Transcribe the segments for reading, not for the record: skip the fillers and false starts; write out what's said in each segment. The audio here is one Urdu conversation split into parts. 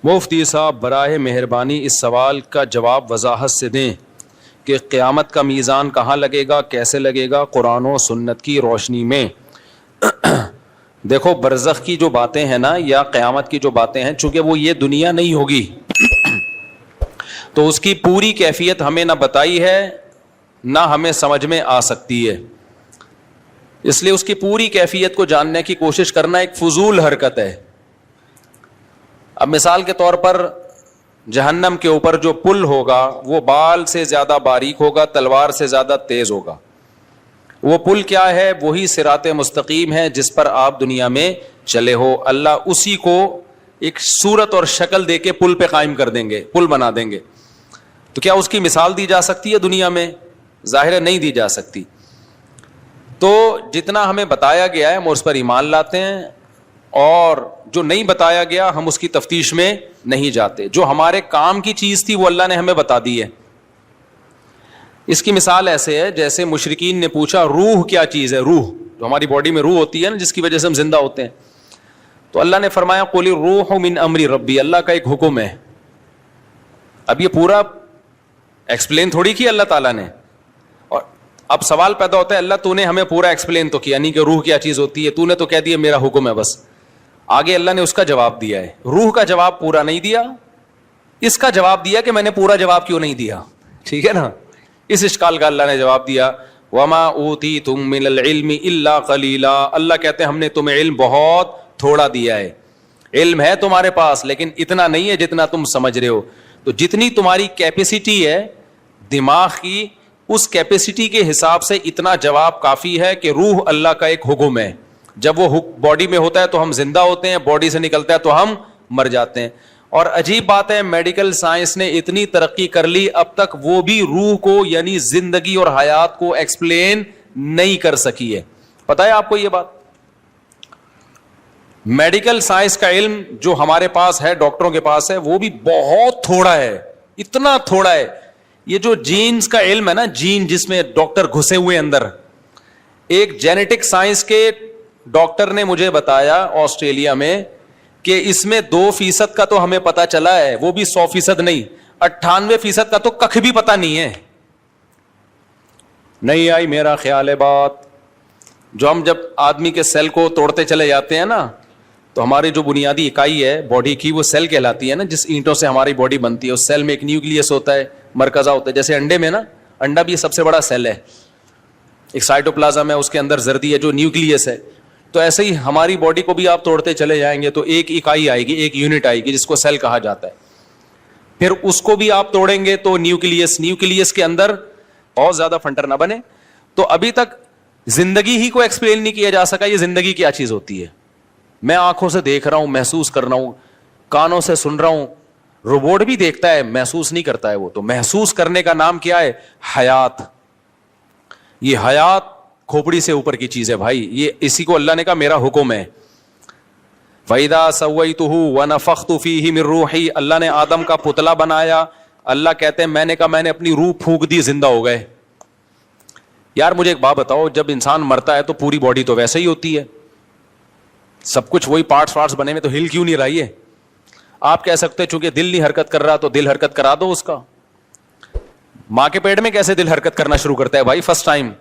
مفتی صاحب براہ مہربانی اس سوال کا جواب وضاحت سے دیں کہ قیامت کا میزان کہاں لگے گا، کیسے لگے گا، قرآن و سنت کی روشنی میں۔ دیکھو برزخ کی جو باتیں ہیں نا یا قیامت کی جو باتیں ہیں، چونکہ وہ یہ دنیا نہیں ہوگی تو اس کی پوری کیفیت ہمیں نہ بتائی ہے نہ ہمیں سمجھ میں آ سکتی ہے، اس لیے اس کی پوری کیفیت کو جاننے کی کوشش کرنا ایک فضول حرکت ہے۔ اب مثال کے طور پر جہنم کے اوپر جو پل ہوگا وہ بال سے زیادہ باریک ہوگا، تلوار سے زیادہ تیز ہوگا۔ وہ پل کیا ہے؟ وہی صراط مستقیم ہے جس پر آپ دنیا میں چلے ہو۔ اللہ اسی کو ایک صورت اور شکل دے کے پل پہ قائم کر دیں گے، پل بنا دیں گے۔ تو کیا اس کی مثال دی جا سکتی ہے دنیا میں؟ ظاہر ہے نہیں دی جا سکتی۔ تو جتنا ہمیں بتایا گیا ہے ہم اس پر ایمان لاتے ہیں، اور جو نہیں بتایا گیا ہم اس کی تفتیش میں نہیں جاتے۔ جو ہمارے کام کی چیز تھی وہ اللہ نے ہمیں بتا دی ہے۔ اس کی مثال ایسے ہے جیسے مشرکین نے پوچھا روح کیا چیز ہے؟ روح جو ہماری باڈی میں روح ہوتی ہے نا، جس کی وجہ سے ہم زندہ ہوتے ہیں، تو اللہ نے فرمایا قل الروح من امر ربی، اللہ کا ایک حکم ہے۔ اب یہ پورا ایکسپلین تھوڑی کیا اللہ تعالیٰ نے، اور اب سوال پیدا ہوتا ہے اللہ تو نے ہمیں پورا ایکسپلین تو کیا نہیں کہ روح کیا چیز ہوتی ہے، تو نے تو کہہ دیا میرا حکم ہے بس۔ آگے اللہ نے اس کا جواب دیا ہے، روح کا جواب پورا نہیں دیا، اس کا جواب دیا کہ میں نے پورا جواب کیوں نہیں دیا، ٹھیک ہے نا۔ اس اشکال کا اللہ نے جواب دیا وما اوتیتم من العلم الا قلیلا، اللہ کہتے ہیں ہم نے تمہیں علم بہت تھوڑا دیا ہے، علم ہے تمہارے پاس لیکن اتنا نہیں ہے جتنا تم سمجھ رہے ہو۔ تو جتنی تمہاری کیپیسٹی ہے دماغ کی، اس کیپیسٹی کے حساب سے اتنا جواب کافی ہے کہ روح اللہ کا ایک حکم ہے۔ جب وہ باڈی میں ہوتا ہے تو ہم زندہ ہوتے ہیں، باڈی سے نکلتا ہے تو ہم مر جاتے ہیں۔ اور عجیب بات ہے میڈیکل سائنس نے اتنی ترقی کر لی، اب تک وہ بھی روح کو یعنی زندگی اور حیات کو ایکسپلین نہیں کر سکی ہے۔ پتہ ہے آپ کو یہ بات؟ میڈیکل سائنس کا علم جو ہمارے پاس ہے، ڈاکٹروں کے پاس ہے، وہ بھی بہت تھوڑا ہے، اتنا تھوڑا ہے۔ یہ جو جینز کا علم ہے نا، جین جس میں ڈاکٹر گھسے ہوئے اندر، ایک جینیٹک سائنس کے ڈاکٹر نے مجھے بتایا آسٹریلیا میں کہ اس میں 2% کا تو ہمیں پتا چلا ہے، وہ بھی 100% نہیں، 98% کا تو کخ بھی پتا نہیں ہے۔ نہیں آئی میرا خیال ہے بات؟ جو ہم جب آدمی کے سیل کو توڑتے چلے جاتے ہیں نا، تو ہماری جو بنیادی اکائی ہے باڈی کی وہ سیل کہلاتی ہے نا، جس اینٹوں سے ہماری باڈی بنتی ہے۔ اس سیل میں ایک نیوکلیس ہوتا ہے، مرکزہ ہوتا ہے، جیسے انڈے میں نا، انڈا بھی سب سے بڑا سیل ہے، ایک سائٹوپلازم ہے، اس کے اندر زردی ہے جو نیوکلیس ہے۔ تو ایسے ہی ہماری باڈی کو بھی آپ توڑتے چلے جائیں گے تو ایک اکائی آئے گی، ایک یونٹ آئے گی جس کو سیل کہا جاتا ہے۔ پھر اس کو بھی آپ توڑیں گے تو نیوکلیس کے اندر بہت زیادہ فنٹر نہ بنے۔ تو ابھی تک زندگی ہی کو ایکسپلین نہیں کیا جا سکا یہ زندگی کیا چیز ہوتی ہے۔ میں آنکھوں سے دیکھ رہا ہوں، محسوس کر رہا ہوں، کانوں سے سن رہا ہوں، روبوٹ بھی دیکھتا ہے، محسوس نہیں کرتا ہے وہ۔ تو محسوس کرنے کا نام کیا ہے؟ حیات۔ یہ حیات کھوپڑی سے اوپر کی چیز ہے بھائی، یہ اسی کو اللہ نے کہا میرا حکم ہے۔ وَإِذَا سَوَّيْتُهُ وَنَفَخْتُ فِيهِ مِن رُوحِي، اللہ نے آدم کا پتلا بنایا، اللہ کہتے ہیں میں نے کہا میں نے اپنی روح پھونک دی، زندہ ہو گئے۔ یار مجھے ایک بات بتاؤ، جب انسان مرتا ہے تو پوری باڈی تو ویسے ہی ہوتی ہے، سب کچھ وہی پارٹس بنے ہوئے، تو ہل کیوں نہیں رہی ہے؟ آپ کہہ سکتے چونکہ دل نہیں حرکت کر رہا تو دل حرکت کرا دو اس کا۔ ماں کے پیٹ میں کیسے دل حرکت کرنا شروع کرتا ہے بھائی فرسٹ ٹائم؟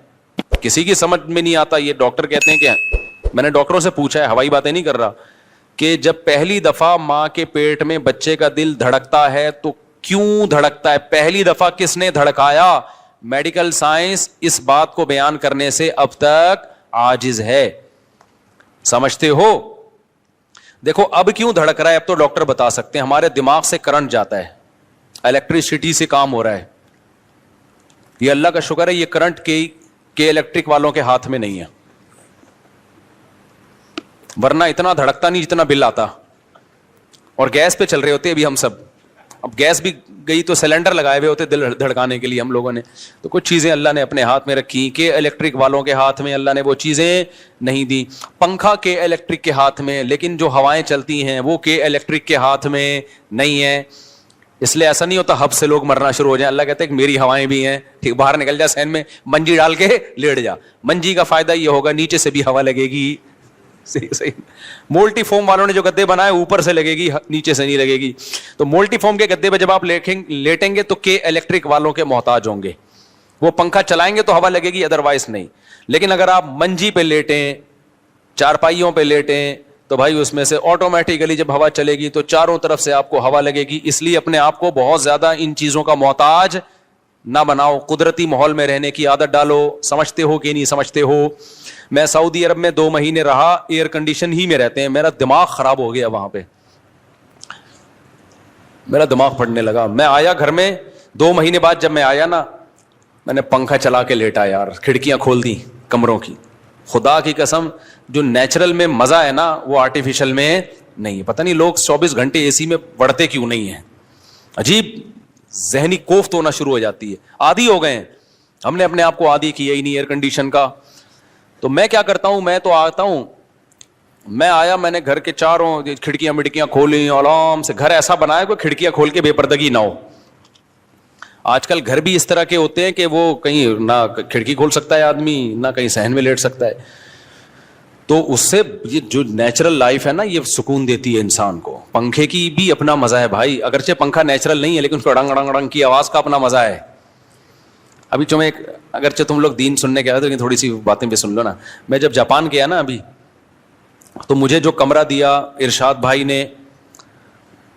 کسی کی سمجھ میں نہیں آتا۔ یہ ڈاکٹر کہتے ہیں کہ میں نے ڈاکٹروں سے پوچھا ہے، ہوائی باتیں نہیں کر رہا، کہ جب پہلی دفعہ ماں کے پیٹ میں بچے کا دل دھڑکتا ہے تو کیوں دھڑکتا ہے؟ پہلی دفعہ کس نے دھڑکایا؟ میڈیکل سائنس اس بات کو بیان کرنے سے اب تک عاجز ہے، سمجھتے ہو؟ دیکھو اب کیوں دھڑک رہا ہے اب تو ڈاکٹر بتا سکتے ہیں۔ ہمارے دماغ سے کرنٹ جاتا ہے، الیکٹریسٹی سے کام ہو رہا ہے۔ یہ اللہ کا شکر ہے یہ کرنٹ کے الیکٹرک والوں کے ہاتھ میں نہیں ہے، ورنہ اتنا دھڑکتا نہیں جتنا بل آتا۔ اور گیس پہ چل رہے ہوتے ابھی ہم سب، اب گیس بھی گئی تو سلنڈر لگائے ہوئے ہوتے دل دھڑکانے کے لیے ہم لوگوں نے۔ تو کچھ چیزیں اللہ نے اپنے ہاتھ میں رکھی کہ الیکٹرک والوں کے ہاتھ میں اللہ نے وہ چیزیں نہیں دی۔ پنکھا کے الیکٹرک کے ہاتھ میں، لیکن جو ہوائیں چلتی ہیں وہ کے الیکٹرک کے ہاتھ میں نہیں ہے۔ اس لیے ایسا نہیں ہوتا ہب سے لوگ مرنا شروع ہو جائیں۔ اللہ کہتے ہیں کہ میری ہوائیں بھی ہیں، ٹھیک، باہر نکل جا سین میں، منجی ڈال کے لیٹ جا۔ منجی کا فائدہ یہ ہوگا نیچے سے بھی ہوا لگے گی، صحیح. مولٹی فوم والوں نے جو گدے بنائے اوپر سے لگے گی, نیچے سے نہیں لگے گی. تو مولٹی فوم کے گدے پہ جب آپ لیٹیں گے تو کے الیکٹرک والوں کے محتاج ہوں گے. وہ پنکھا چلائیں گے تو ہوا لگے گی, ادروائز نہیں. لیکن اگر آپ منجی پہ لیٹیں, چارپائیوں پہ لیٹیں, تو بھائی اس میں سے آٹومیٹیکلی جب ہوا چلے گی تو چاروں طرف سے آپ کو ہوا لگے گی. اس لیے اپنے آپ کو بہت زیادہ ان چیزوں کا محتاج نہ بناؤ, قدرتی ماحول میں رہنے کی عادت ڈالو. سمجھتے ہو کہ نہیں سمجھتے ہو؟ میں سعودی عرب میں 2 مہینے رہا, ایئر کنڈیشن ہی میں رہتے ہیں. میرا دماغ خراب ہو گیا وہاں پہ, میرا دماغ پھٹنے لگا. میں آیا گھر میں 2 مہینے بعد, جب میں آیا نا, میں نے پنکھا چلا کے لیٹا یار, کھڑکیاں کھول دی کمروں کی. خدا کی قسم, جو نیچرل میں مزہ ہے نا وہ آرٹیفیشل میں نہیں. پتہ نہیں لوگ 24 گھنٹے اے سی میں پڑھتے کیوں نہیں ہیں. عجیب ذہنی کوفت ہونا شروع ہو جاتی ہے. عادی ہو گئے ہیں, ہم نے اپنے آپ کو عادی کیا ہی نہیں ایئر کنڈیشن کا. تو میں کیا کرتا ہوں, میں تو آتا ہوں, میں آیا, میں نے گھر کے چاروں کھڑکیاں مڑکیاں کھولی آرام سے. گھر ایسا بنایا کوئی کھڑکیاں کھول کے بے پردگی نہ ہو. آج کل گھر بھی اس طرح کے ہوتے ہیں کہ وہ کہیں نہ کھڑکی کھول سکتا ہے آدمی, نہ کہیں صحن میں لیٹ سکتا ہے. تو اس سے یہ جو نیچرل لائف ہے نا یہ سکون دیتی ہے انسان کو. پنکھے کی بھی اپنا مزہ ہے بھائی, اگرچہ پنکھا نیچرل نہیں ہے لیکن اس کو ڈنگ ڈنگ ڈنگ کی آواز کا اپنا مزہ ہے. ابھی تمہیں اگرچہ تم لوگ دین سننے کے آئے لیکن تھوڑی سی باتیں بھی سن لو نا. میں جب جاپان گیا نا ابھی, تو مجھے جو کمرہ دیا ارشاد بھائی نے,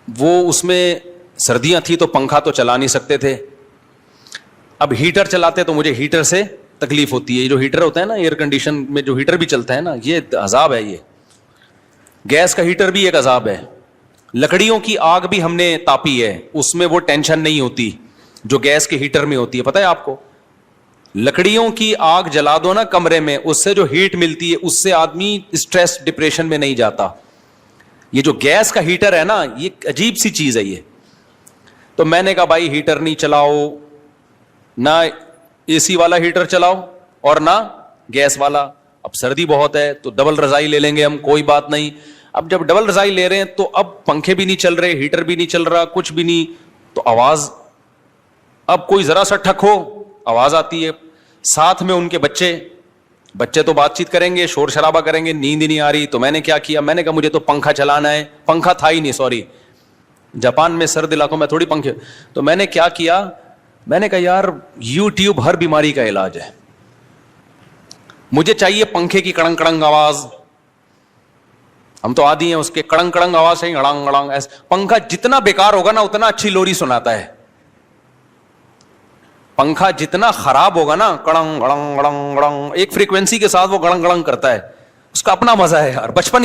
وہ اس میں سردیاں تھی تو پنکھا تو چلا نہیں سکتے تھے. اب ہیٹر چلاتے تو مجھے ہیٹر سے تکلیف ہوتی ہے. جو ہیٹر ہوتا ہے نا ایئر کنڈیشن میں, جو ہیٹر بھی چلتا ہے نا, یہ عذاب ہے. یہ گیس کا ہیٹر بھی ایک عذاب ہے. لکڑیوں کی آگ بھی ہم نے تاپی ہے, اس میں وہ ٹینشن نہیں ہوتی جو گیس کے ہیٹر میں ہوتی ہے. پتہ ہے آپ کو, لکڑیوں کی آگ جلا دو نا کمرے میں, اس سے جو ہیٹ ملتی ہے اس سے آدمی اسٹریس ڈپریشن میں نہیں جاتا. یہ جو گیس کا ہیٹر ہے نا یہ عجیب سی چیز ہے یہ. تو میں نے کہا بھائی ہیٹر نہیں چلاؤ, نہ اے سی والا ہیٹر چلاؤ اور نہ گیس والا. اب سردی بہت ہے تو ڈبل رضائی لے لیں گے ہم, کوئی بات نہیں. اب جب ڈبل رضائی لے رہے ہیں تو اب پنکھے بھی نہیں چل رہے, ہیٹر بھی نہیں چل رہا, کچھ بھی نہیں, تو آواز, اب کوئی ذرا سا ٹھک ہو آواز آتی ہے. ساتھ میں ان کے بچے تو بات چیت کریں گے, شور شرابہ کریں گے, نیند ہی نہیں آ رہی. تو میں نے کیا کیا, میں نے کہا مجھے تو پنکھا چلانا ہے. پنکھا تھا ہی نہیں, سوری, جاپان میں سرد علاقوں میں تھوڑی پنکھے. تو میں نے کیا کیا, میں نے کہا یار یوٹیوب ہر بیماری کا علاج ہے, مجھے چاہیے پنکھے کی کڑنگ کڑنگ آواز. ہم تو عادی ہیں اس کے کڑنگ کڑنگ آواز سے, اڑانگ اڑانگ ایسے. پنکھا جتنا بیکار ہوگا نا اتنا اچھی لوری سناتا ہے. پنکھا جتنا خراب ہوگا نا, کڑنگ گڑنگ گڑنگ گڑنگ ایک فریکوینسی کے ساتھ وہ گڑنگ گڑنگ کرتا ہے, اس کا اپنا مزہ ہے یار. بچپن